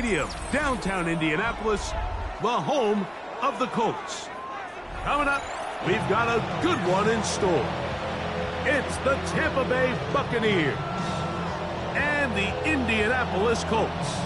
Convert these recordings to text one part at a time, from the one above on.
Stadium, downtown Indianapolis, the home of the Colts. Coming up, we've got a good one in store. It's the Tampa Bay Buccaneers and the Indianapolis Colts.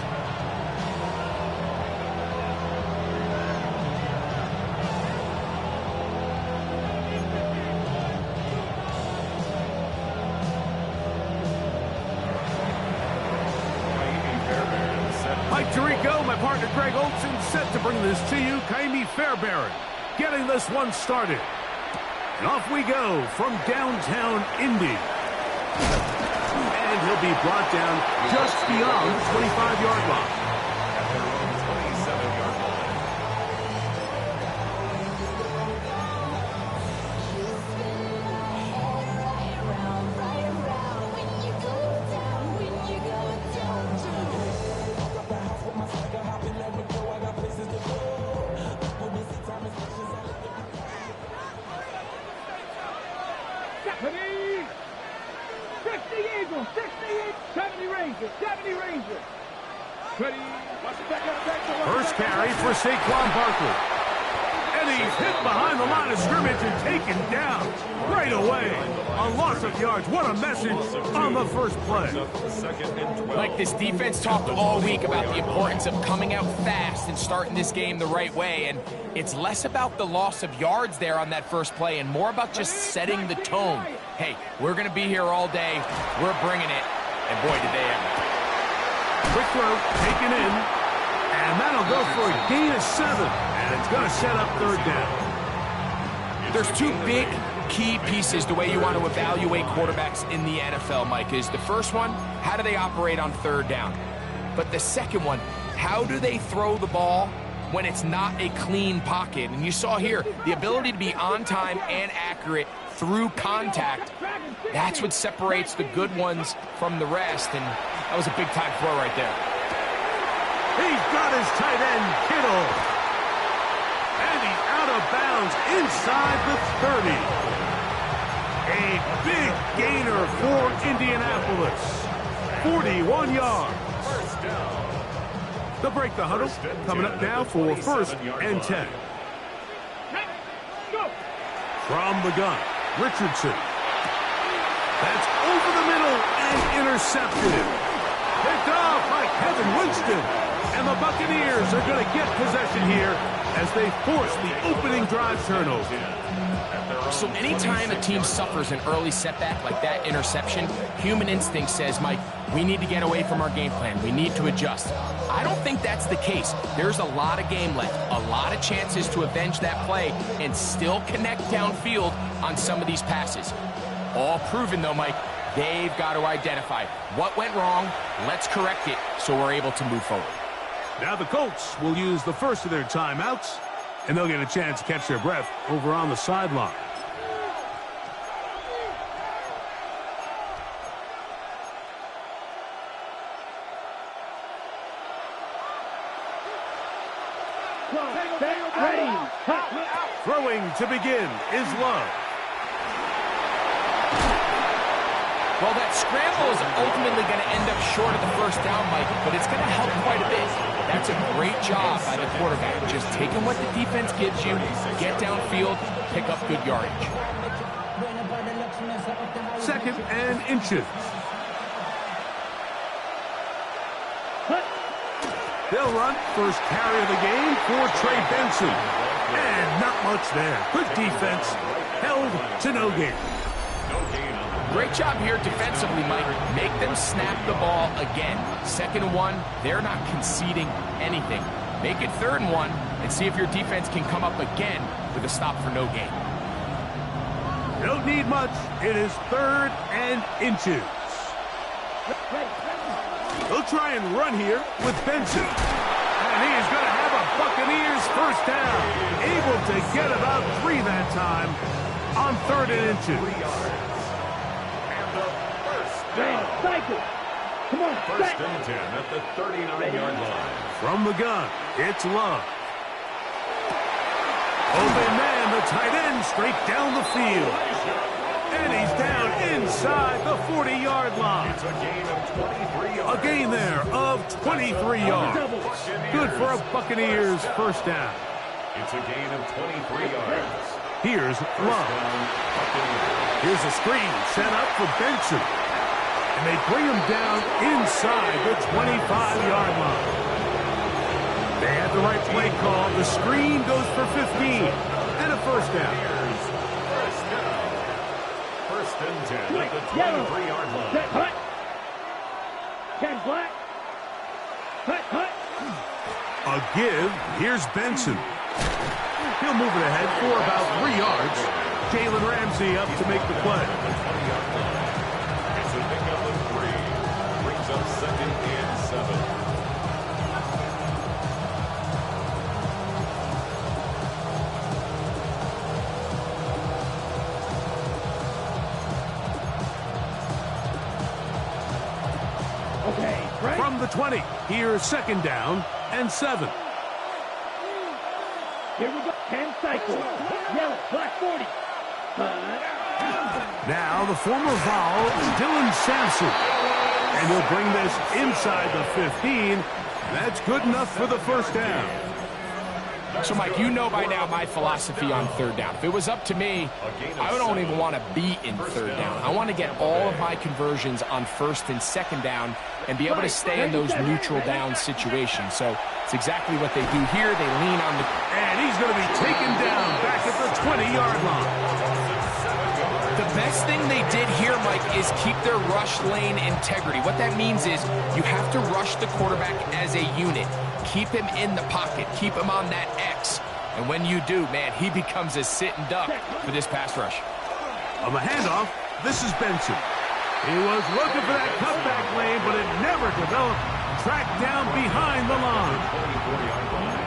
Mike Tirico, my partner Greg Olson, set to bring this to you. Kaimi Fairbairn getting this one started. And off we go from downtown Indy. And he'll be brought down just beyond the 25-yard line. First carry for Saquon Barkley. And he's hit behind the line of scrimmage and taken down right away. A loss of yards. What a message on the first play. Like, this defense talked all week about the importance of coming out fast and starting this game the right way. And it's less about the loss of yards there on that first play and more about just setting the tone. Hey, we're going to be here all day. We're bringing it. And boy, did they ever. Quick throw, taken in, and that'll go for a gain of 7, and it's going to set up third down. There's two big key pieces the way you want to evaluate quarterbacks in the NFL, Mike, is the first one, how do they operate on third down? But the second one, how do they throw the ball when it's not a clean pocket? And you saw here, the ability to be on time and accurate through contact, that's what separates the good ones from the rest, and that was a big-time throw right there. He's got his tight end, Kittle. And he's out of bounds inside the 30. A big gainer for Indianapolis. 41 yards. They'll break the huddle. Coming up now for first and 10. From the gun, Richardson. That's over the middle and intercepted. Picked off by Kevin Winston. And the Buccaneers are going to get possession here as they force the opening drive turnover. So anytime a team suffers an early setback like that interception, human instinct says, Mike, we need to get away from our game plan. We need to adjust. I don't think that's the case. There's a lot of game left, a lot of chances to avenge that play and still connect downfield on some of these passes. All proven, though, Mike, they've got to identify what went wrong, let's correct it so we're able to move forward. Now the Colts will use the first of their timeouts, and they'll get a chance to catch their breath over on the sideline. Throwing to begin is Love. Well, that scramble is ultimately going to end up short of the first down, Mike, but it's going to help quite a bit. That's a great job by the quarterback, just taking what the defense gives you, get downfield, pick up good yardage. Second and inches. They'll run first carry of the game for Trey Benson. And not much there. Good defense, held to no gain. Great job here defensively, Mike. Make them snap the ball again. 2nd and 1, they're not conceding anything. Make it 3rd and 1 and see if your defense can come up again with a stop for no gain. Don't need much. It is 3rd and inches. They'll try and run here with Benson. And he is going to have a Buccaneers first down. Able to get about 3 that time on 3rd and inches. Cycle. Come on, first and 10 at the 39-yard line. From the gun, it's Love. Open man, the tight end, straight down the field. And he's down inside the 40-yard line. It's a gain of 23 yards. A gain there of 23 yards. Good for a Buccaneers first down. It's a gain of 23 yards. Here's Love. Here's a screen set up for Benson. And they bring him down inside the 25-yard line. They had the right play call. The screen goes for 15 and a first down. First and 10 at the 23-yard line. Hut. Ken Black. Hut. A give. Here's Benson. He'll move it ahead for about 3 yards. Jalen Ramsey up to make the play. It's a pickup of 3. Brings up 2nd and 7. From the 20, here's 2nd down and 7. Here we go. 10 cycles. Yellow, black 40. Now the former Vol, Dylan Sampson. And he'll bring this inside the 15. That's good enough for the first down. So, Mike, you know by now my philosophy on 3rd down. If it was up to me, I don't even want to be in 3rd down. I want to get all of my conversions on 1st and 2nd down and be able to stay in those neutral down situations. So it's exactly what they do here. They lean on the... And he's going to be taken down back at the 20-yard line. The best thing they did here, Mike, is keep their rush lane integrity. What that means is you have to rush the quarterback as a unit. Keep him in the pocket. Keep him on that X. And when you do, man, he becomes a sitting duck for this pass rush. On the handoff, this is Benson. He was looking for that cutback lane, but it never developed. Tracked down behind the line.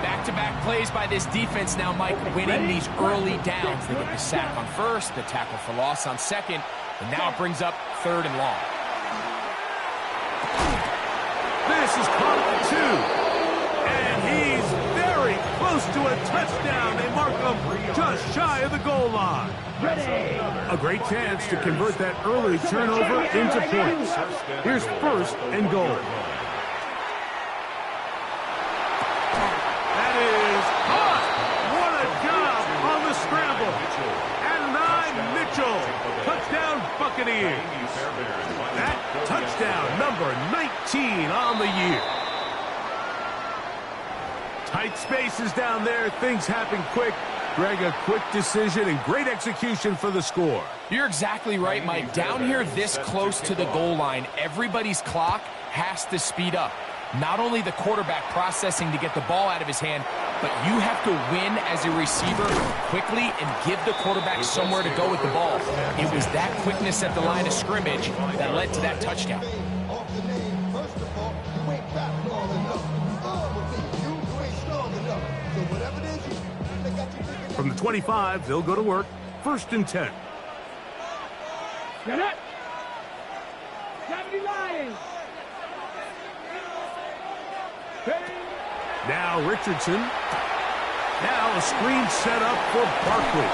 Back-to-back plays by this defense now, Mike, winning these early downs. They get the sack on 1st, the tackle for loss on 2nd, and now it brings up 3rd and long. This is caught at 2. And he's very close to a touchdown. They mark him just shy of the goal line. A great chance to convert that early turnover into points. Here's 1st and goal. That is caught. What a job on the scramble. Adonai Mitchell. Touchdown Buccaneers. That touchdown number 19 on the year. Tight spaces down there. Things happen quick. Greg, a quick decision and great execution for the score. You're exactly right, Mike. Down here this close to the goal line, everybody's clock has to speed up. Not only the quarterback processing to get the ball out of his hand, but you have to win as a receiver quickly and give the quarterback somewhere to go with the ball. It was that quickness at the line of scrimmage that led to that touchdown. From the 25, they'll go to work. 1st and 10. Get it. 70 Lions. Now Richardson. Now a screen set up for Barkley.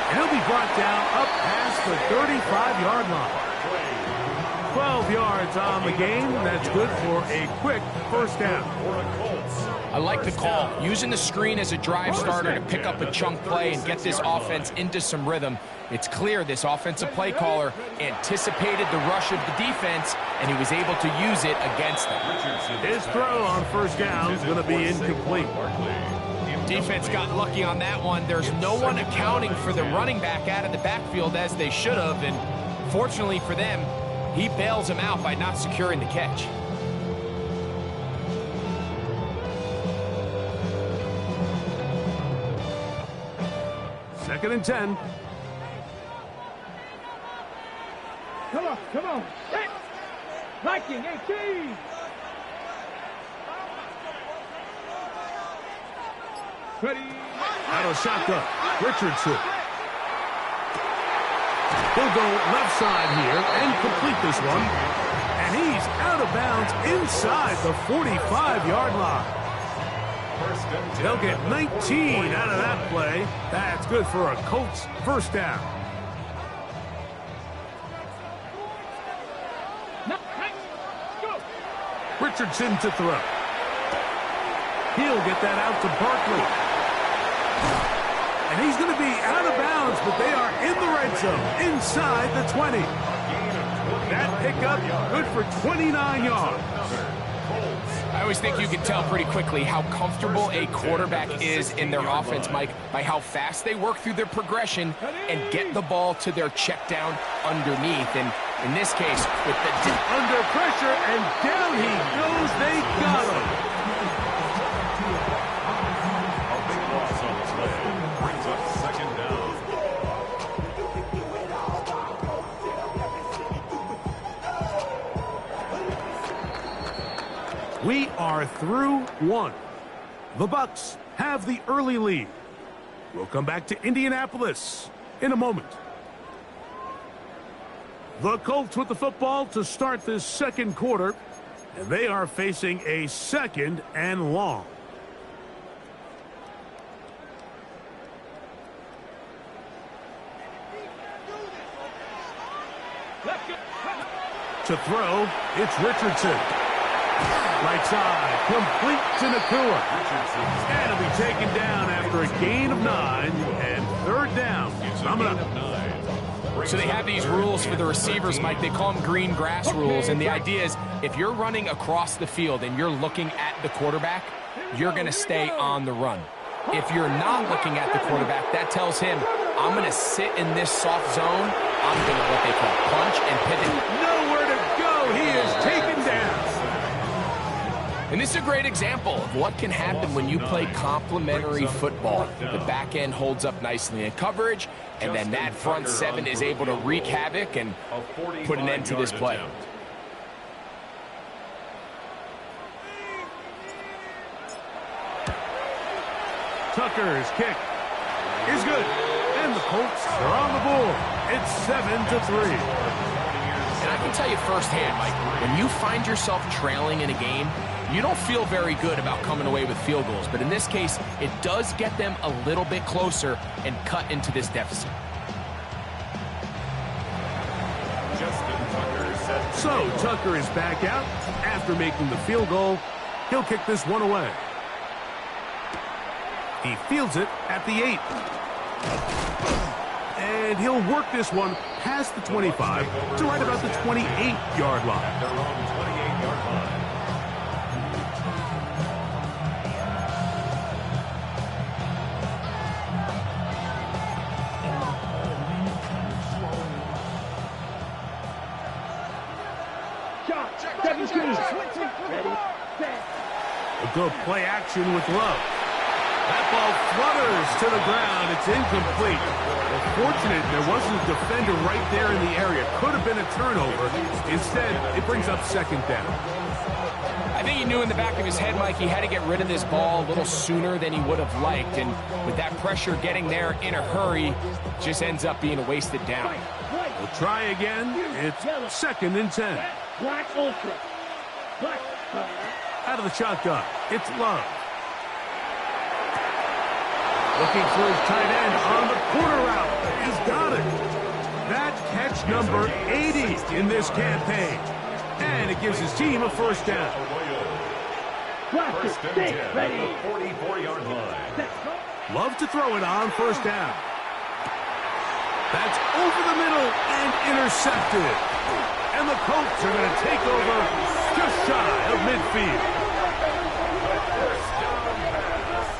And he'll be brought down up past the 35-yard line. 12 yards on the game. That's good for a quick first down. I like the call. Using the screen as a drive starter to pick up a chunk play and get this offense into some rhythm. It's clear this offensive play caller anticipated the rush of the defense, and he was able to use it against them. His throw on 1st down is going to be incomplete. Defense got lucky on that one. There's no one accounting for the running back out of the backfield as they should have, and fortunately for them, he bails him out by not securing the catch. Second and 10. Come on. Hit. Viking 18. Ready. Out of shotgun. Richardson. He'll go left side here and complete this one. And he's out of bounds inside the 45-yard line. They'll get 19 out of that play. That's good for a Colts first down. Richardson to throw. He'll get that out to Barkley. And he's going to be out of bounds, but they are in the red zone, inside the 20. That pickup, good for 29 yards. I always think you can tell pretty quickly how comfortable a quarterback is in their offense, Mike, by how fast they work through their progression and get the ball to their check down underneath. And in this case, with the under pressure, and down he goes. They got him. A big loss on the play. Brings up second down. We are through one. The Bucs have the early lead. We'll come back to Indianapolis in a moment. The Colts with the football to start this second quarter, and they are facing a 2nd and long. To throw, it's Richardson. Right side, complete to Nakua. And he'll be taken down after a gain of 9 and 3rd down. Coming up. So they have these rules for the receivers, Mike. They call them green grass rules. And the idea is if you're running across the field and you're looking at the quarterback, you're going to stay on the run. If you're not looking at the quarterback, that tells him, I'm going to sit in this soft zone. I'm going to what they call punch and pivot. Nowhere to go. He is taken down. And this is a great example of what can happen when you play complementary football. The back end holds up nicely in coverage, and then that front 7 is able to wreak havoc and put an end to this play. Tucker's kick is good, and the Colts are on the board. It's 7-3. And I can tell you firsthand, Mike, when you find yourself trailing in a game, you don't feel very good about coming away with field goals. But in this case, it does get them a little bit closer and cut into this deficit. So Tucker is back out after making the field goal. He'll kick this one away. He fields it at the 8. And he'll work this one past the 25 to right about the 28-yard line. They're on the 28-yard line. Shot. 17. Ready. Set. A good play action with Love. That ball flutters to the ground. It's incomplete. Well, fortunate there wasn't a defender right there in the area. Could have been a turnover. Instead, it brings up 2nd down. I think he knew in the back of his head, Mike, he had to get rid of this ball a little sooner than he would have liked. And with that pressure getting there in a hurry, just ends up being a wasted down. We'll try again. It's 2nd and 10. Black Ultra. Black. Out of the shotgun, it's Love. Looking for his tight end on the corner route. He's got it. That catch number 80 in this campaign. And it gives his team a 1st down. First and 10. Ready. 44-yard line. Love to throw it on 1st down. That's over the middle and intercepted. And the Colts are going to take over just shy of midfield.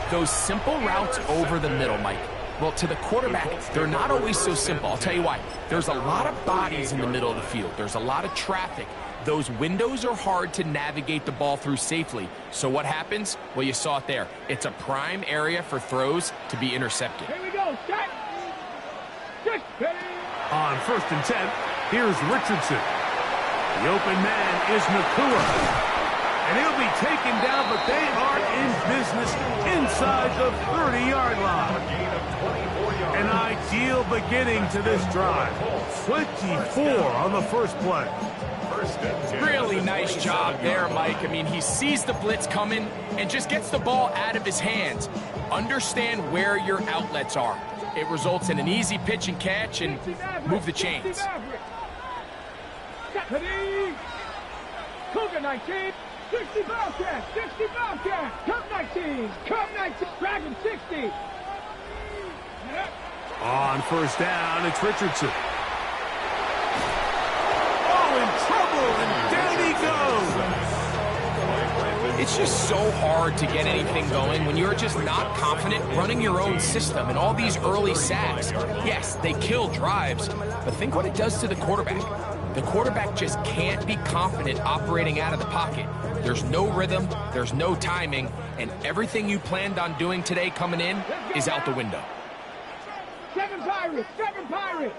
Those simple routes over the middle, Mike. Well, to the quarterback, they're not always so simple. I'll tell you why. There's a lot of bodies in the middle of the field. There's a lot of traffic. Those windows are hard to navigate the ball through safely. So what happens? Well, you saw it there. It's a prime area for throws to be intercepted. Here we go. Set. On 1st and 10, here's Richardson. The open man is Nakua. And he'll be taken down, but they are in business inside the 30-yard line. An ideal beginning to this drive. 24 on the first play. Really nice job there, Mike. I mean, he sees the blitz coming and just gets the ball out of his hands. Understand where your outlets are. It results in an easy pitch and catch and move the chains. Cougar 19. 60 Bobcat, 60 Bobcat, Cup 19. On first down, it's Richardson. Oh, in trouble, and down he goes. It's just so hard to get anything going when you're just not confident running your own system. And all these early sacks, yes, they kill drives, but think what it does to the quarterback. The quarterback just can't be confident operating out of the pocket. There's no rhythm, there's no timing, and everything you planned on doing today coming in is out the window. Seven Pirates! Seven Pirates!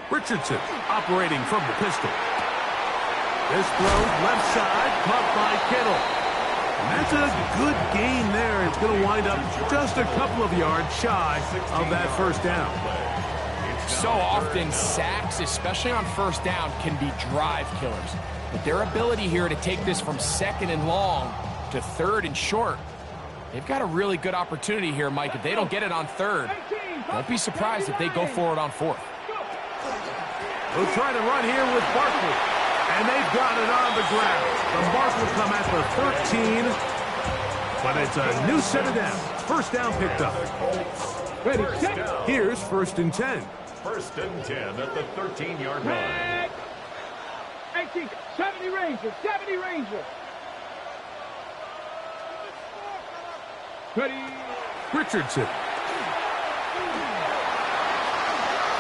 Richardson operating from the pistol. This throw left side, caught by Kittle. And that's a good gain there. It's going to wind up just a couple of yards shy of that first down. So often, sacks, especially on first down, can be drive killers. But their ability here to take this from second and long to third and short, they've got a really good opportunity here, Mike. If they don't get it on third, don't be surprised if they go for it on fourth. They'll try to run here with Barkley. And they've got it on the ground. The mark will come at the 13. But it's a new set of downs. First down picked up. Ready, set. Here's first and 10. First and 10 at the 13-yard line. 18, 70 Rangers, 70 Rangers. Ready. Richardson.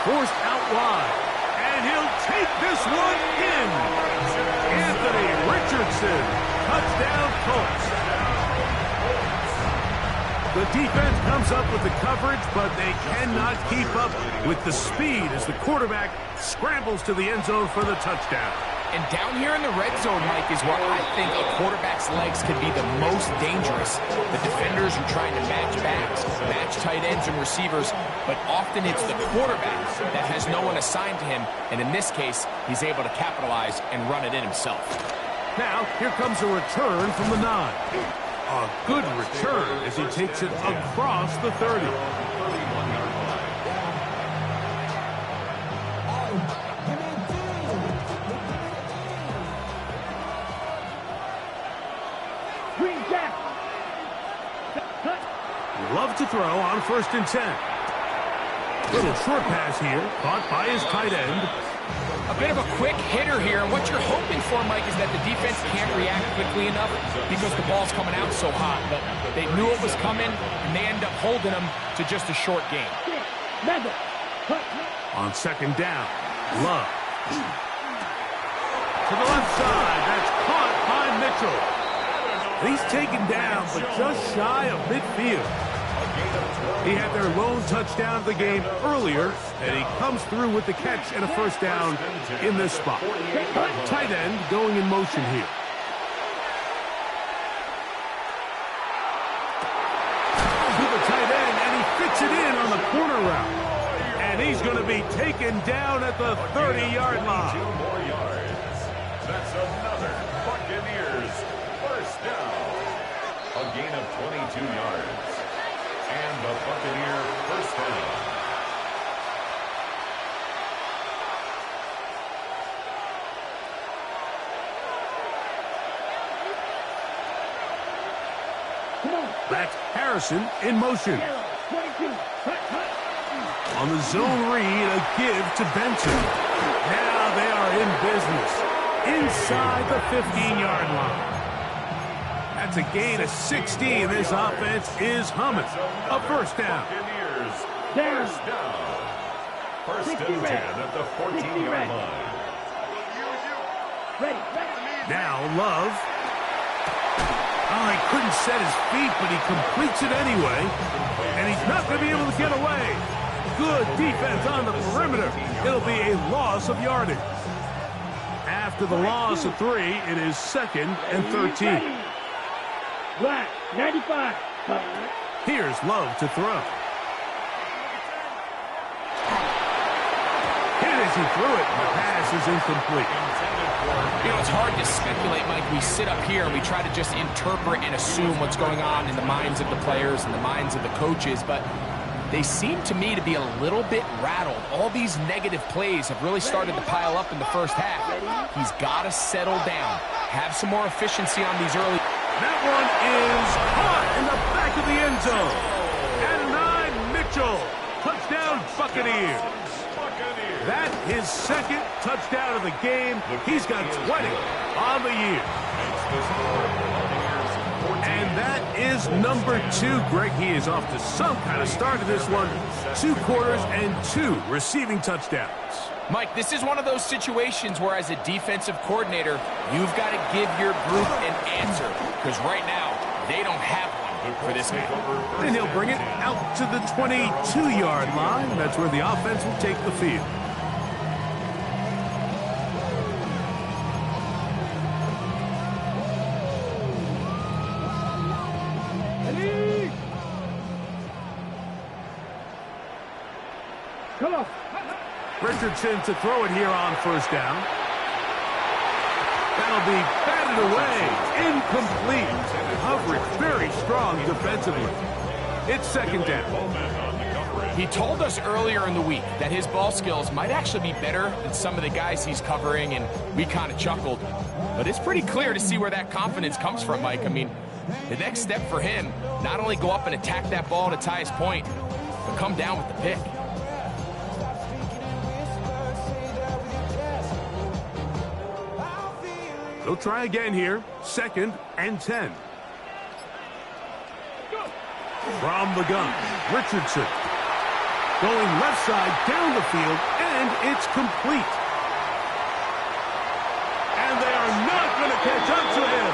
Forced out wide. And he'll take this one in. Anthony Richardson. Touchdown Colts. The defense comes up with the coverage, but they cannot keep up with the speed as the quarterback scrambles to the end zone for the touchdown. And down here in the red zone, Mike, is where I think a quarterback's legs can be the most dangerous. The defenders are trying to match backs, match tight ends and receivers, but often it's the quarterback that has no one assigned to him, and in this case, he's able to capitalize and run it in himself. Now, here comes a return from the 9. A good return as he takes it across the 30. Love to throw on first and 10. Little short pass here, caught by his tight end. A bit of a quick hitter here, and what you're hoping for, Mike, is that the defense can't react quickly enough because the ball's coming out so hot. But they knew it was coming, and they end up holding them to just a short game. On second down, Love. To the left side, that's caught by Mitchell. He's taken down, but just shy of midfield. He had their lone touchdown of the game earlier, and he comes through with the catch and a first down in this spot. Tight end going in motion here. To the tight end, and he fits it in on the corner route. And he's going to be taken down at the 30-yard line. 2 more yards. That's another Buccaneers first down. A gain of 22 yards. And the Buccaneer first down. That's Harrison in motion. On the zone read, a give to Benson. Now they are in business. Inside the 15-yard line. That's a gain of 16. This offense is humming. A first down. First down. First and 10 at the 14-yard line. Now Love. Oh, he couldn't set his feet, but he completes it anyway. And he's not going to be able to get away. Good defense on the perimeter. It'll be a loss of yardage. After the loss of 3, it is second and 13. Black, 95. Here's Love to throw. Hit as he threw it. The pass is incomplete. You know, it's hard to speculate, Mike. We sit up here and we try to just interpret and assume what's going on in the minds of the players and the minds of the coaches, but they seem to me to be a little bit rattled. All these negative plays have really started to pile up in the first half. He's got to settle down, have some more efficiency on these early... That one is caught in the back of the end zone. At 9, Mitchell. Touchdown, Buccaneers. That his second touchdown of the game. He's got 20 on the year. And that is number 2. Greg, he is off to some kind of start to this one. 2 quarters and 2 receiving touchdowns. Mike, this is one of those situations where as a defensive coordinator, you've got to give your group an answer. Because right now, they don't have one for this game. And he'll bring it out to the 22-yard line. That's where the offense will take the field. Come on. Richardson to throw it here on first down. That'll be batted away. Incomplete. Coverage very strong defensively. It's second down. He told us earlier in the week that his ball skills might actually be better than some of the guys he's covering, and we kind of chuckled. But it's pretty clear to see where that confidence comes from, Mike. I mean, the next step for him, not only go up and attack that ball to tie his point, but come down with the pick. They'll try again here. Second and 10. From the gun, Richardson. Going left side down the field, and it's complete. And they are not going to catch up to him.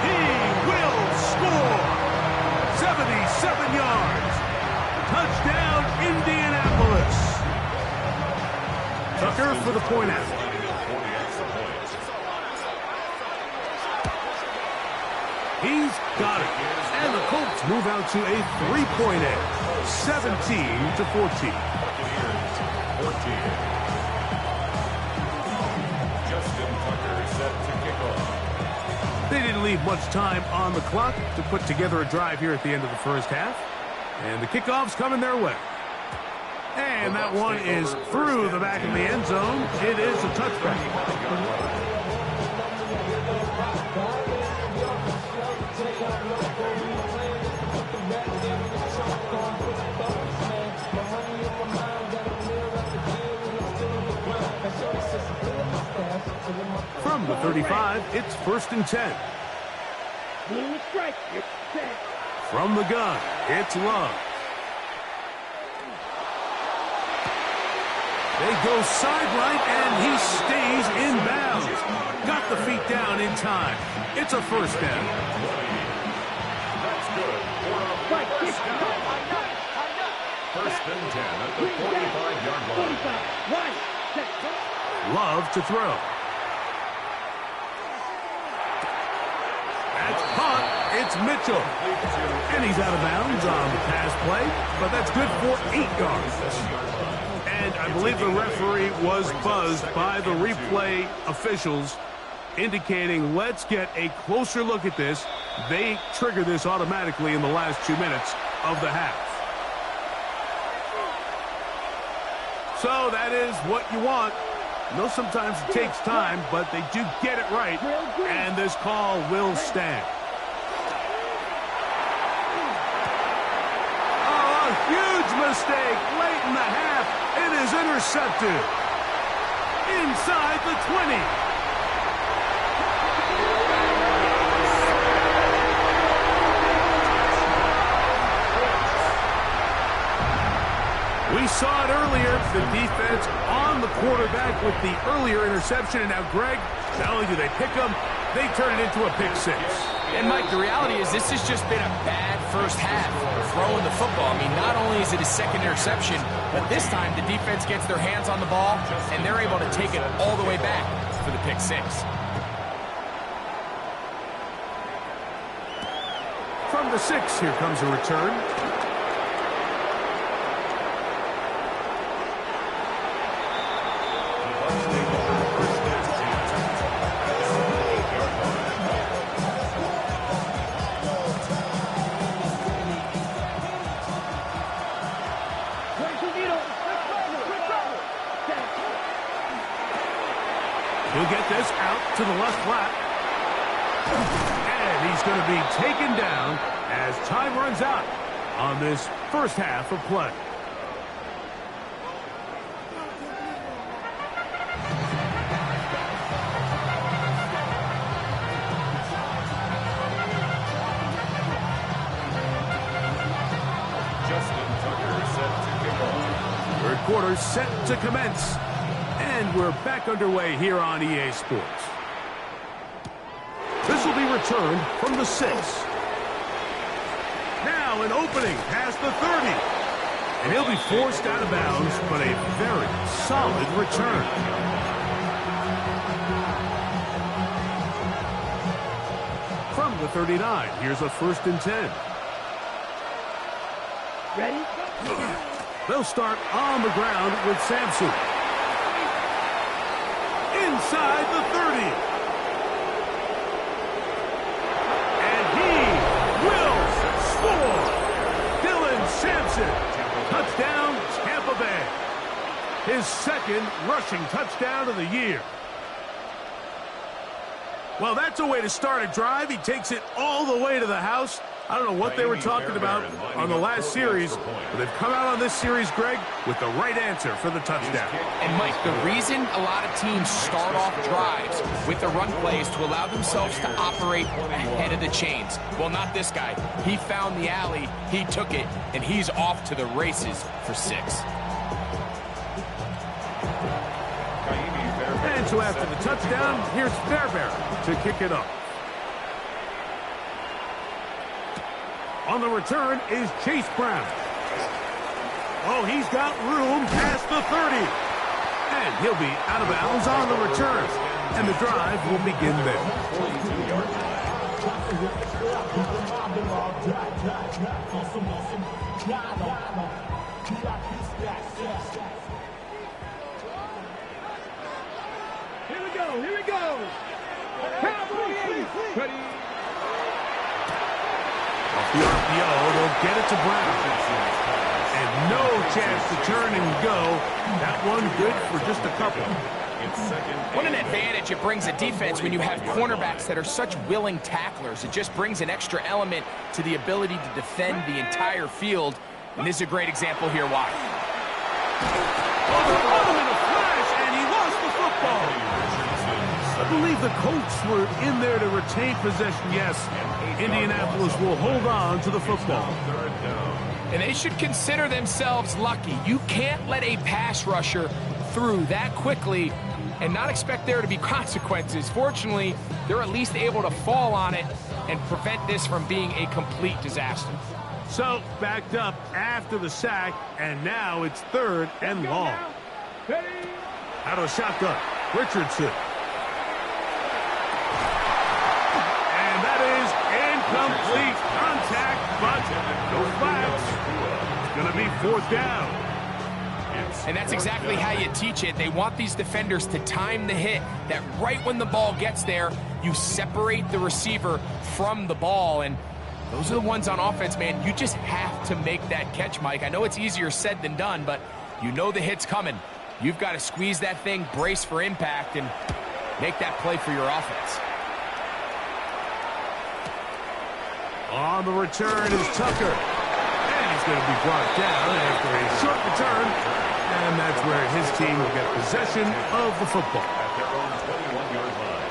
He will score. 77 yards. Touchdown, Indianapolis. Tucker for the point out. He's got it. And the Colts move out to a 3-point edge. 17-14. Justin Tucker set to kick off. They didn't leave much time on the clock to put together a drive here at the end of the first half. And the kickoff's coming their way. And that one is through the back of the end zone. It is a touchback. From the 35, it's first and 10. From the gun, it's Love. They go sideline, and he stays in bounds. Got the feet down in time. It's a first down. That's good for a first down. First and 10 at the 45-yard line. Love to throw. That's caught. It's Mitchell. And he's out of bounds on the pass play, but that's good for 8 yards. And I believe the referee was buzzed by the replay officials, indicating let's get a closer look at this. They trigger this automatically in the last 2 minutes of the half. So that is what you want. I know sometimes it takes time, but they do get it right, and this call will stand. Oh, a huge mistake late in the half. It is intercepted. Inside the 20. We saw it earlier, the defense on the quarterback with the earlier interception, and now Greg, not only do they pick them, they turn it into a pick 6. And Mike, the reality is this has just been a bad first half throwing the football. I mean, not only is it a second interception, but this time the defense gets their hands on the ball, and they're able to take it all the way back for the pick 6. From the 6, here comes a return. He'll get this out to the left flat. And he's going to be taken down as time runs out on this first half of play. quarter set to commence. And we're back underway here on EA Sports. This will be returned from the 6. Now an opening past the 30. And he'll be forced out of bounds, but a very solid return. From the 39, here's a 1st and 10. Ready? They'll start on the ground with Sampson. Inside the 30. And he will score. Dylan Sampson. Touchdown, Tampa Bay. His 2nd rushing touchdown of the year. Well, that's a way to start a drive. He takes it all the way to the house. I don't know what they were talking about on the last series, but they've come out on this series, Greg, with the right answer for the touchdown. And, Mike, the reason a lot of teams start off drives with the run plays to allow themselves to operate ahead of the chains. Well, not this guy. He found the alley, he took it, and he's off to the races for 6. And so after the touchdown, here's Fairbairn to kick it up. On the return is Chase Brown. Oh, he's got room past the 30. And he'll be out of bounds on the return. And the drive will begin there. Here we go, here we go. Cowboys, ready. Off the RPO, they'll get it to Brown. And no chance to turn and go. That one good for just a couple. What an advantage it brings a defense when you have cornerbacks that are such willing tacklers. It just brings an extra element to the ability to defend the entire field. And this is a great example here why. Oh, they're on him in a flash, and he lost the football. I believe the Colts were in there to retain possession. Yes, Indianapolis will hold on to the football. And they should consider themselves lucky. You can't let a pass rusher through that quickly and not expect there to be consequences. Fortunately, they're at least able to fall on it and prevent this from being a complete disaster. So, backed up after the sack, and now it's 3rd and long. Out of the shotgun, Richardson. And that is incomplete contact, but no flags. It's going to be 4th down. And that's exactly how you teach it. They want these defenders to time the hit, that right when the ball gets there, you separate the receiver from the ball. And those are the ones on offense, man. You just have to make that catch, Mike. I know it's easier said than done, but you know the hit's coming. You've got to squeeze that thing, brace for impact, and make that play for your offense. On the return is Tucker. And he's going to be brought down after a short return. And that's where his team will get possession of the football. At their own 21-yard line.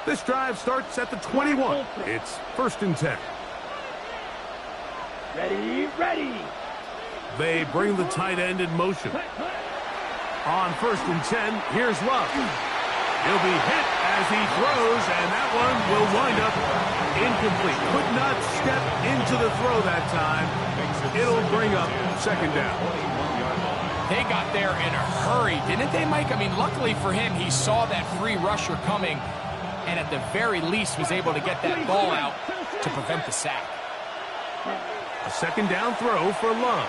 This drive starts at the 21. It's 1st and 10. Ready, ready. They bring the tight end in motion. On 1st and 10, here's Love. He'll be hit as he throws, and that one will wind up incomplete. Could not step into the throw that time. It'll bring up 2nd down. They got there in a hurry, didn't they, Mike? I mean, luckily for him, he saw that free rusher coming, and at the very least was able to get that ball out to prevent the sack. A 2nd down throw for Love.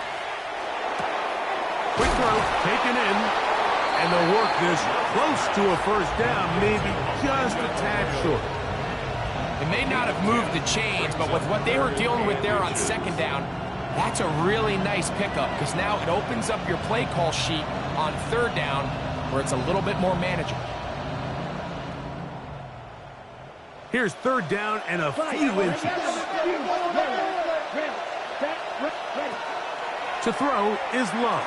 Quick throw taken in, and they'll work this close to a 1st down, maybe just a tad short. It may not have moved the chains, but with what they were dealing with there on 2nd down, that's a really nice pickup because now it opens up your play call sheet on 3rd down where it's a little bit more manageable. Here's 3rd down and a few inches. To throw is Love.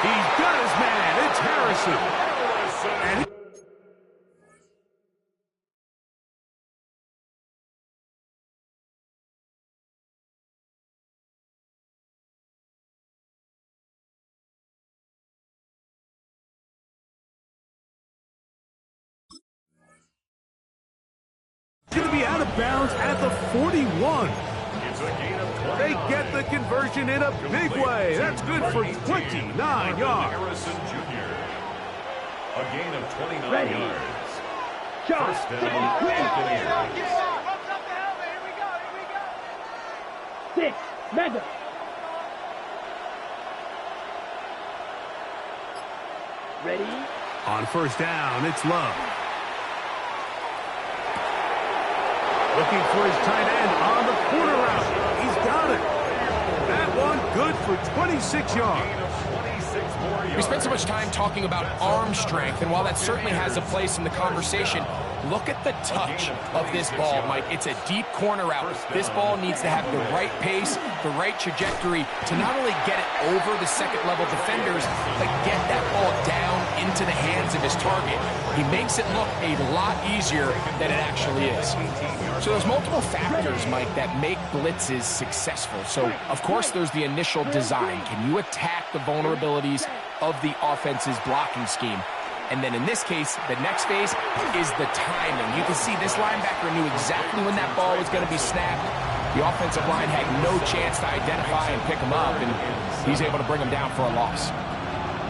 He's got his man. It's Harrison. And bounds at the 41. It's a gain of 29. They get the conversion in a big way. That's good for 29 yards. Harrison Jr. A gain of 29 Ready. yards. Shot. First down, Buccaneers. 6. Mega. Ready. On first down, it's Love. Looking for his tight end on the corner route. He's got it. That one good for 26 yards. Gain of 26 more yards. We spent so much time talking about arm strength, and while that certainly has a place in the conversation, look at the touch of this ball, Mike. It's a deep corner route. This ball needs to have the right pace, the right trajectory to not only get it over the second-level defenders, but get that ball down into the hands of his target. He makes it look a lot easier than it actually is. So there's multiple factors, Mike, that make blitzes successful. So, of course, there's the initial design. Can you attack the vulnerabilities of the offense's blocking scheme? And then in this case, the next phase is the timing. You can see this linebacker knew exactly when that ball was going to be snapped. The offensive line had no chance to identify and pick him up, and he's able to bring him down for a loss.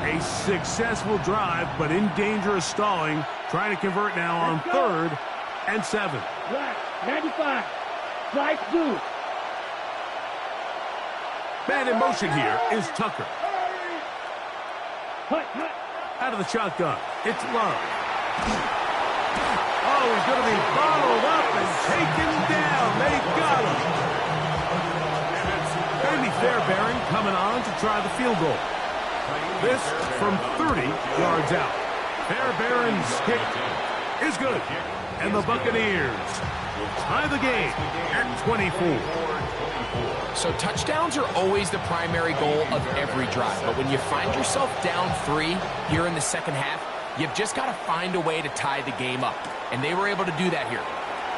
A successful drive, but in danger of stalling. Trying to convert now on 3rd and 7. Black. 95. Slice blue. Man in motion here is Tucker. Hut, hut. Out of the shotgun, it's Love. Oh, he's going to be bottled up and taken down. They got him. Andy Fairbairn coming on to try the field goal. This from 30 yards out. Fairbairn's kick is good. And the Buccaneers will tie the game at 24. So touchdowns are always the primary goal of every drive. But when you find yourself down 3 here in the second half, you've just got to find a way to tie the game up. And they were able to do that here.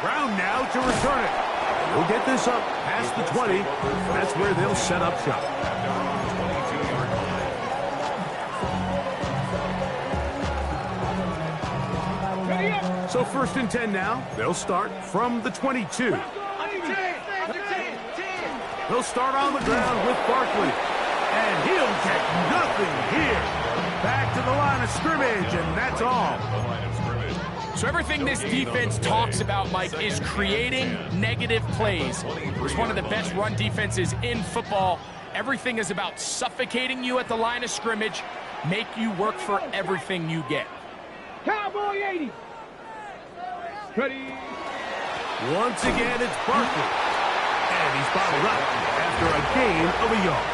Brown now to return it. They'll get this up past the 20. That's where they'll set up shop. So 1st and 10 now. They'll start from the 22. He'll start on the ground with Barkley. And he'll get nothing here. Back to the line of scrimmage, and that's all. So everything this defense talks about, Mike, is creating negative plays. It's one of the best run defenses in football. Everything is about suffocating you at the line of scrimmage, make you work for everything you get. Cowboy 80. Ready. Once again, it's Barkley. And he's bottled up after a gain of a yard.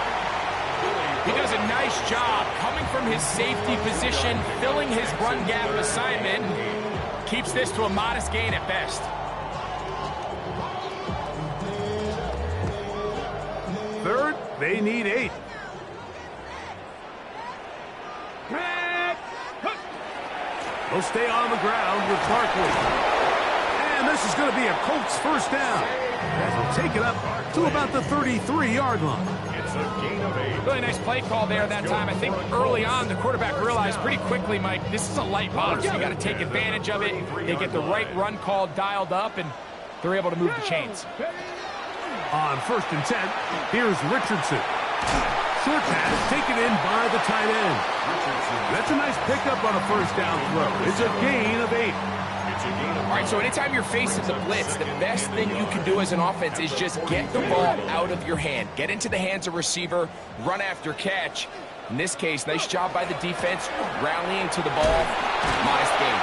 He does a nice job coming from his safety position, filling his run gap assignment. Keeps this to a modest gain at best. 3rd, they need 8. They'll stay on the ground with Barkley. And this is going to be a Colts first down. As they'll take it up to about the 33-yard line. It's a gain of 8. Really nice play call there that time. I think early on the quarterback realized pretty quickly, Mike, this is a light box. You got to take advantage of it. They get the right run call dialed up, and they're able to move the chains. On 1st and 10, here's Richardson. Short pass taken in by the tight end. That's a nice pickup on a first down throw. It's a gain of 8. All right, so anytime you're facing the blitz, the best thing you can do as an offense is just get the ball out of your hand. Get into the hands of receiver, run after catch. In this case, nice job by the defense, rallying to the ball. Modest gain.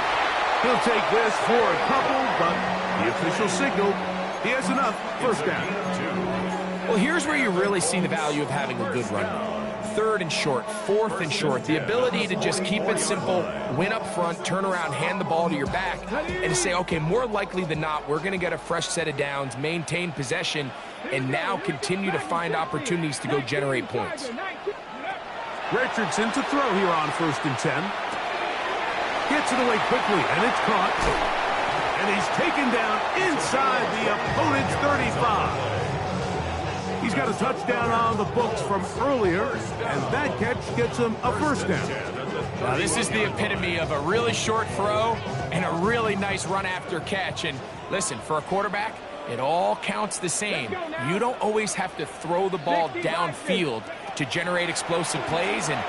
He'll take this for a couple, but the official signaled he has enough. First down. Well, here's where you really see the value of having a good run. 3rd and short, 4th and short. The ability to just keep it simple, win up front, turn around, hand the ball to your back, and say, okay, more likely than not, we're going to get a fresh set of downs, maintain possession, and now continue to find opportunities to go generate points. Richardson to throw here on 1st and 10. Gets it away quickly, and it's caught. And he's taken down inside the opponent's 35. He's got a touchdown on the books from earlier, and that catch gets him a first down. Now, this is the epitome of a really short throw and a really nice run after catch. And listen, for a quarterback, It all counts the same. You don't always have to throw the ball downfield to generate explosive plays, and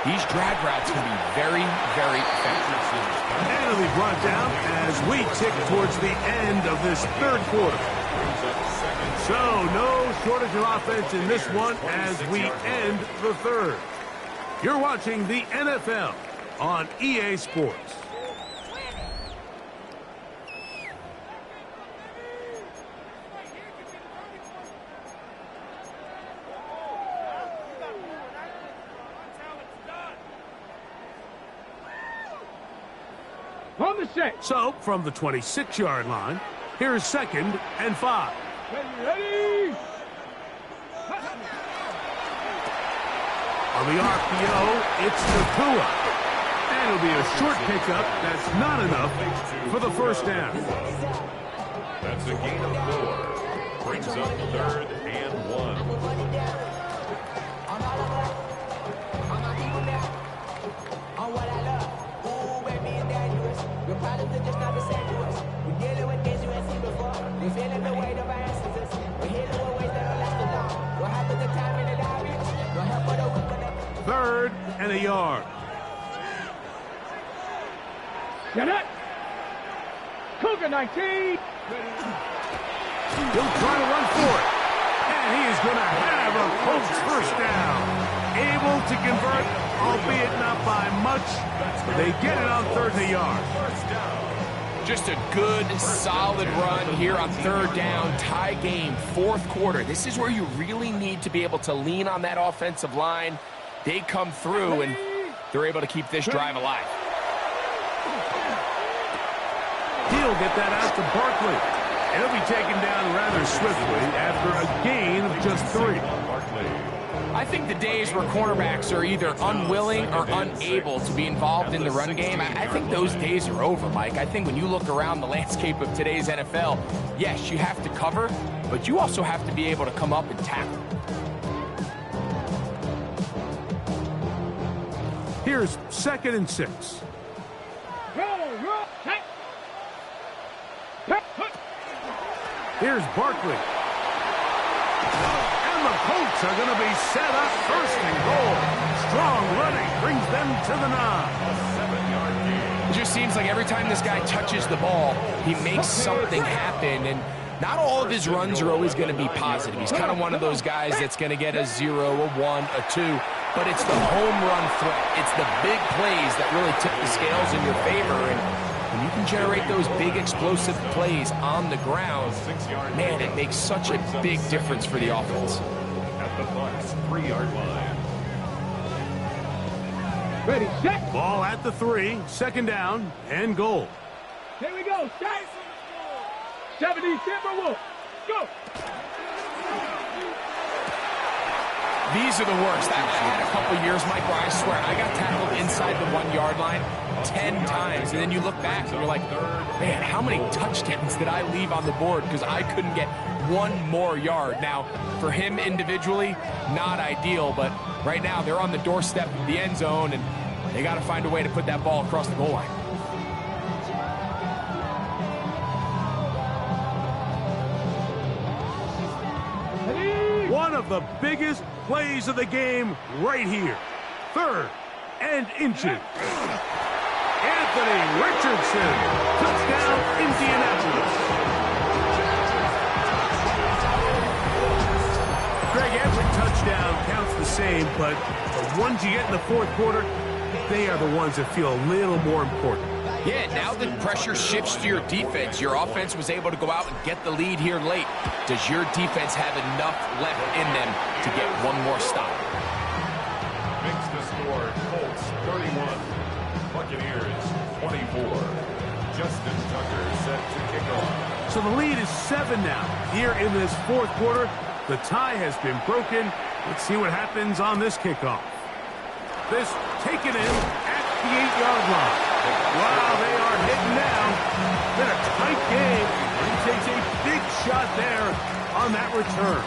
these drag routes can be very, very effective. And it'll be brought down as we tick towards the end of this third quarter. So no shortage of offense in this one as we end the third. You're watching the NFL on EA Sports. On the set. So, from the 26-yard line, here's 2nd and 5. Ready? On the RPO, it's Nakua. And it'll be a short pickup that's not enough for the first down. That's a gain of 4. Brings up 3rd and 1. Third and a yard. Get it. Cougar 19. He'll try to run for it. And he is going to have a Colts first down. Able to convert, albeit not by much. They get it on 3rd and a yard. Just a good, solid run here on 3rd down, tie game, 4th quarter. This is where you really need to be able to lean on that offensive line. They come through, and they're able to keep this drive alive. He'll get that out to Barkley. He'll be taken down rather swiftly after a gain of just 3. I think the days where cornerbacks are either unwilling or unable to be involved in the run game, I think those days are over, Mike. I think when you look around the landscape of today's NFL, yes, you have to cover, but you also have to be able to come up and tackle. Here's 2nd and 6. Here's Barkley. And the Colts are going to be set up 1st and goal. Strong running brings them to the 9. It just seems like every time this guy touches the ball, he makes something happen, and not all of his runs are always going to be positive. He's kind of one of those guys that's going to get a 0, a 1, a 2, but it's the home run threat. It's the big plays that really tip the scales in your favor, and when you can generate those big explosive plays on the ground, man, it makes such a big difference for the offense. At the Bucs 3-yard line. Ready, set. Ball at the 3, 2nd down and goal. Here we go. Set. 70 Timberwolves. Go. These are the worst. I had a couple years, Mike, where I swear I got tackled inside the 1-yard line 10 times, and then you look back and you're like, man, how many touchdowns did I leave on the board because I couldn't get 1 more yard? Now, for him individually, not ideal, but right now they're on the doorstep of the end zone, and they got to find a way to put that ball across the goal line. One of the biggest plays of the game right here. 3rd and inches. Anthony Richardson. Touchdown, Indianapolis. Greg, every touchdown counts the same, but the ones you get in the 4th quarter, they are the ones that feel a little more important. Yeah, now the pressure shifts to your defense. Your offense was able to go out and get the lead here late. Does your defense have enough left in them to get 1 more stop? Makes the score Colts 31, Buccaneers 24. Justin Tucker set to kick off. So the lead is 7 now. Here in this 4th quarter, the tie has been broken. Let's see what happens on this kickoff. This taken in at the 8-yard line. Wow, they are hitting now. Been a tight game. He takes a big shot there on that return.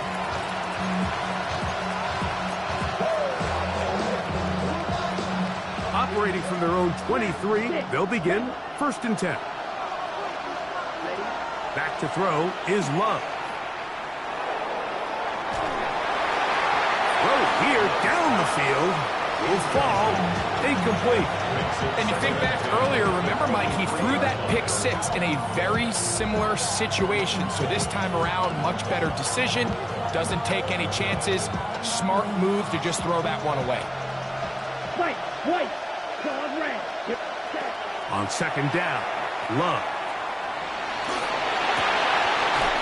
Operating from their own 23, they'll begin 1st and 10. Back to throw is Love. Throw here down the field will fall incomplete. And you think back earlier, remember, Mike, he threw that pick six in a very similar situation. So this time around, much better decision. Doesn't take any chances. Smart move to just throw that one away. White, call red. On second down, Love.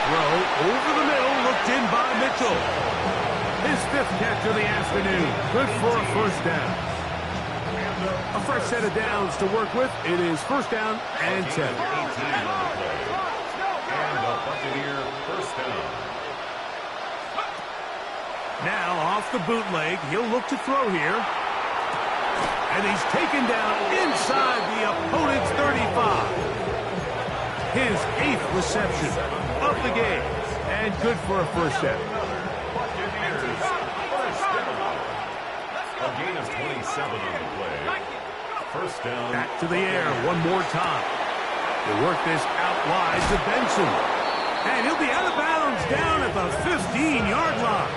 Throw over the middle, looked in by Mitchell. His fifth catch of the afternoon. Good for a first down. A fresh set of downs to work with. It is first down and 10. And the Buccaneer first down. Now off the bootleg, he'll look to throw here. And he's taken down inside the opponent's 35. His 8th reception of the game. And good for a first down. Buccaneers first down. A gain of 27 on the play. First down. Back to the air one more time. They work this out wide to Benson. And he'll be out of bounds down at the 15-yard line.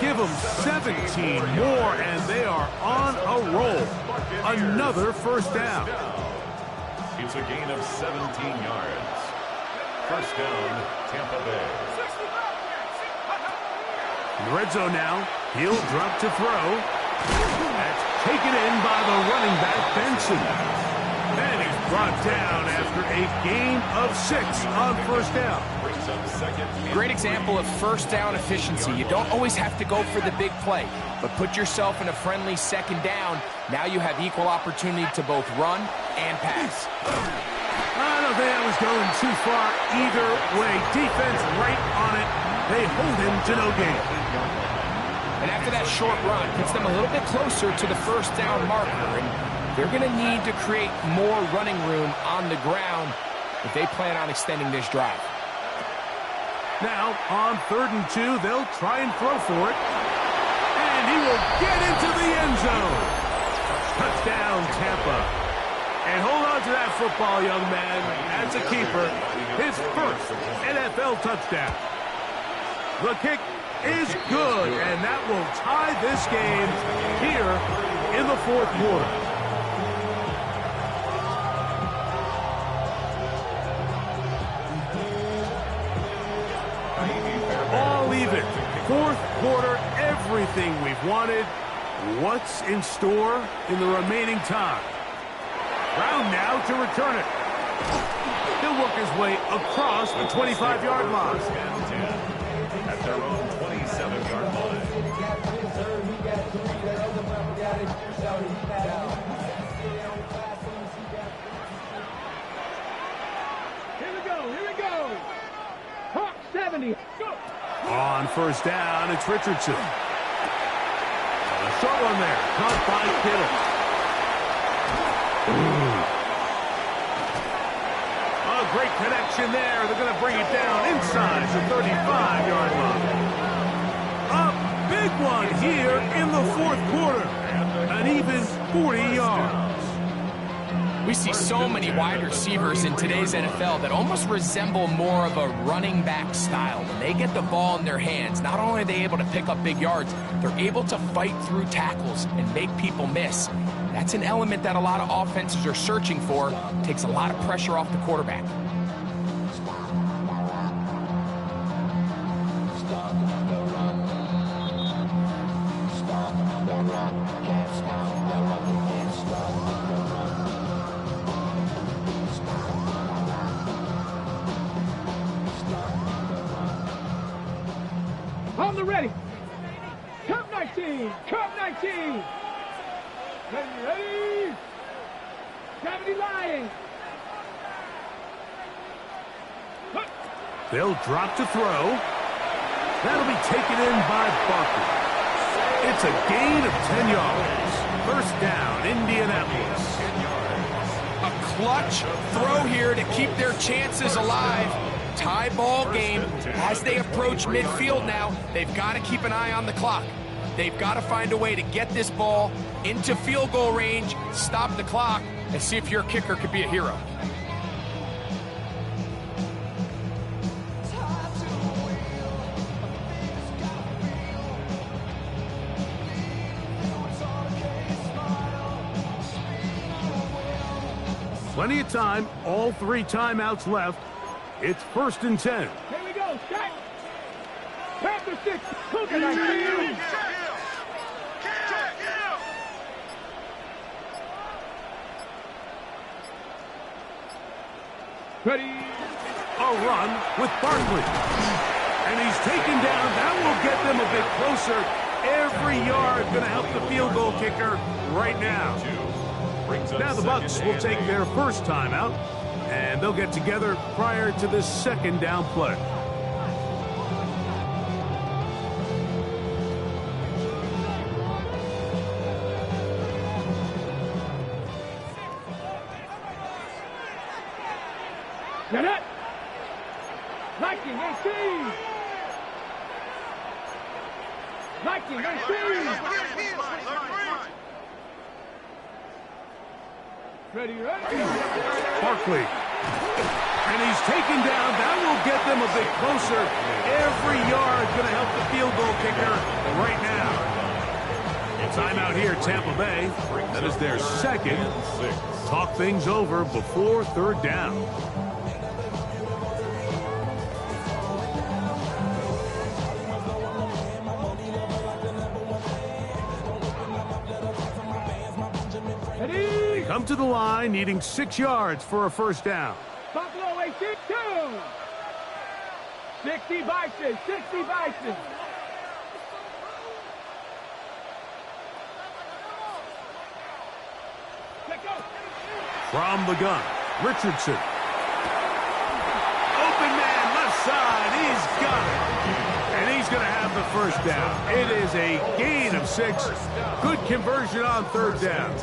Give them 17 more, and they are on a roll. Another first down. It's a gain of 17 yards. First down, Tampa Bay. In the red zone now. He'll drop to throw. That's taken in by the running back, Benson. And he's brought down after a gain of 6 on first down. Great example of first down efficiency. You don't always have to go for the big play, but put yourself in a friendly second down. Now you have equal opportunity to both run and pass. I don't think that was going too far either way. Defense right on it. They hold him to no gain. And after that short run, puts them a little bit closer to the first down marker. And they're going to need to create more running room on the ground if they plan on extending this drive. Now, on 3rd and 2, they'll try and throw for it. And he will get into the end zone. Touchdown, Tampa. And hold on to that football, young man. As a keeper, his first NFL touchdown. The kick is good, and that will tie this game here in the 4th quarter. All even. 4th quarter, everything we've wanted. What's in store in the remaining time? Brown now to return it. He'll work his way across the 25-yard line. At their own 27-yard line. Here we go. Hawk 70. Go. On first down, it's Richardson. A short one there, caught by Kittle. A great connection there. They're going to bring it down inside the 35-yard line. A big one here in the 4th quarter. An even 40 yards. We see so many wide receivers in today's NFL that almost resemble more of a running back style. When they get the ball in their hands, not only are they able to pick up big yards, they're able to fight through tackles and make people miss. That's an element that a lot of offenses are searching for. Takes a lot of pressure off the quarterback. On the ready. Count 19. Count 19. Ready. Gravity lying. They'll drop to throw. That'll be taken in by Barkley. It's a gain of 10 yards. First down, Indianapolis. A clutch throw here to keep their chances alive. Tie ball game. As they approach midfield now, they've got to keep an eye on the clock. They've got to find a way to get this ball into field goal range, stop the clock, and see if your kicker could be a hero. Plenty of time, all 3 timeouts left. It's 1st and 10. Here we go, set. Panther 6, look at that. Ready. A run with Barkley. And he's taken down. That will get them a bit closer. Every yard going to help the field goal kicker right now. Now the Bucs will take their first timeout, and they'll get together prior to this 2nd down play. Get it. 1918. 1918. Ready. Barkley. And he's taken down. That will get them a bit closer. Every yard going to help the field goal kicker right now. Timeout here, Tampa Bay. That is their 2nd. Talk things over before 3rd down. They come to the line needing 6 yards for a 1st down. Buffalo 82. 60 Bison. 60 Bison. From the gun, Richardson. Open man, left side. He's got it. And he's going to have the 1st down. It is a gain of 6. Good conversion on 3rd down.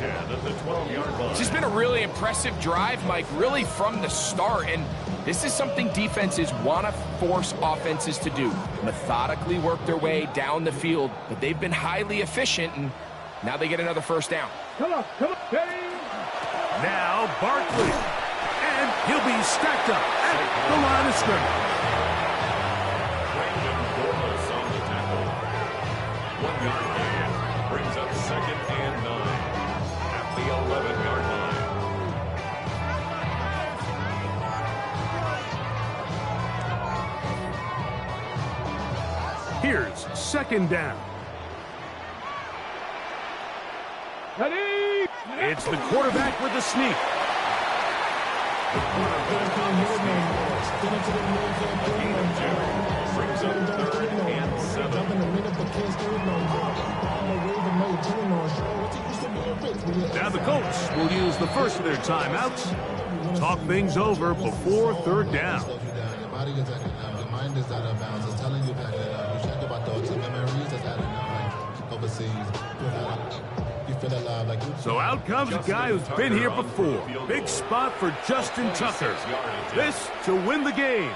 This has been a really impressive drive, Mike, really from the start. And this is something defenses want to force offenses to do. Methodically work their way down the field. But they've been highly efficient, and now they get another 1st down. Come on. Ready. Now Barkley, and he'll be stacked up at the line of scrimmage. On the tackle. 1 yard gain brings up 2nd and 9 at the 11-yard line. Here's 2nd down. Ready. It's the quarterback with the sneak. The quarterback on the sneak. A gain of 2 brings up 3rd and 7. Now the Colts will use the first of their timeouts. Talk things over before 3rd down. Your body is your mind is out of bounds. It's telling you that you check about thoughts and memories that's out of like overseas. You feel alive like you. So out comes a guy who's been here before. Big spot for Justin Tucker. This to win the game.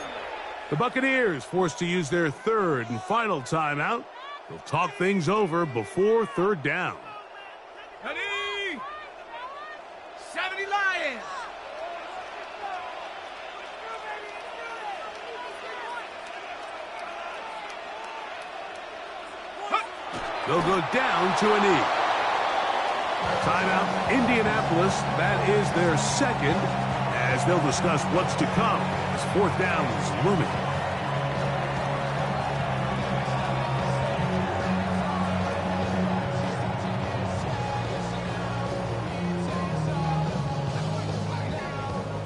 The Buccaneers forced to use their 3rd and final timeout. They'll talk things over before 3rd down. Ready. 70 Lions. They'll go down to a knee. Timeout, Indianapolis. That is their 2nd, as they'll discuss what's to come as 4th down is looming.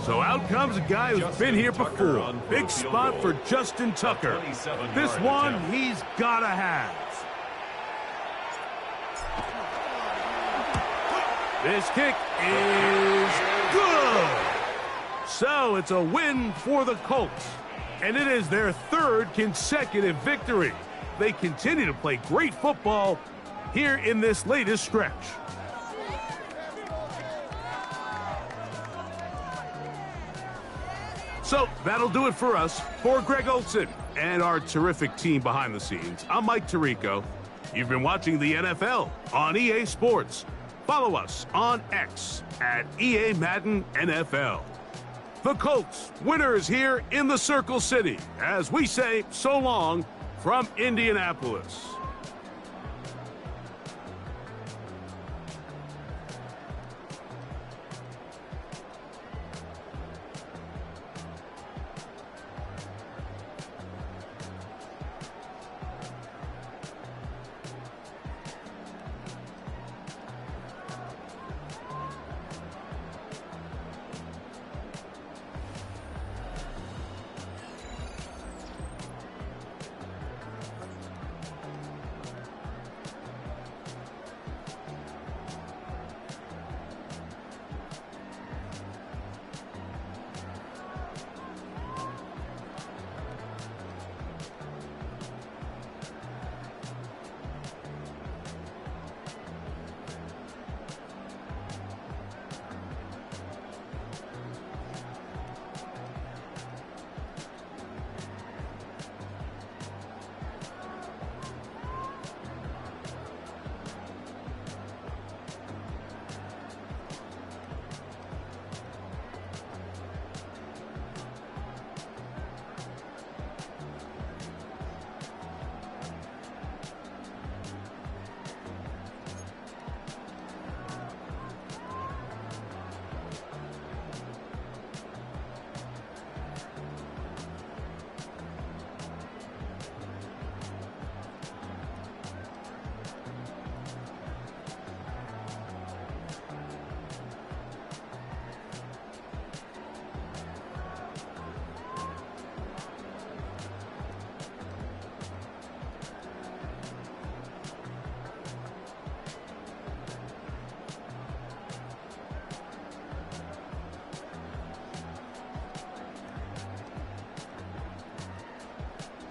So out comes a guy who's been here before. Big spot for Justin Tucker. This one he's got to have. This kick is good. So it's a win for the Colts. And it is their 3rd consecutive victory. They continue to play great football here in this latest stretch. So that'll do it for us. For Greg Olsen and our terrific team behind the scenes, I'm Mike Tirico. You've been watching the NFL on EA Sports. Follow us on X at EA Madden NFL. The Colts, winners here in the Circle City, as we say so long from Indianapolis.